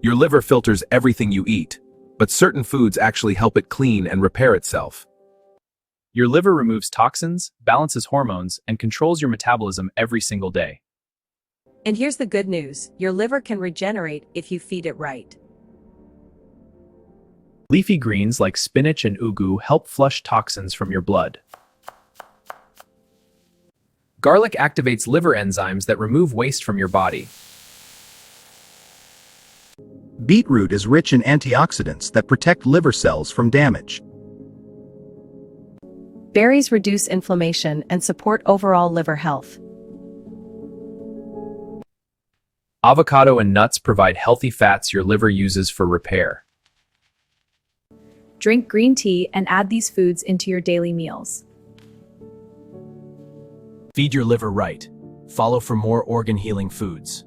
Your liver filters everything you eat, but certain foods actually help it clean and repair itself. Your liver removes toxins, balances hormones, and controls your metabolism every single day. And here's the good news, your liver can regenerate if you feed it right. Leafy greens like spinach and ugu help flush toxins from your blood. Garlic activates liver enzymes that remove waste from your body. Beetroot is rich in antioxidants that protect liver cells from damage. Berries reduce inflammation and support overall liver health. Avocado and nuts provide healthy fats your liver uses for repair. Drink green tea and add these foods into your daily meals. Feed your liver right. Follow for more organ-healing foods.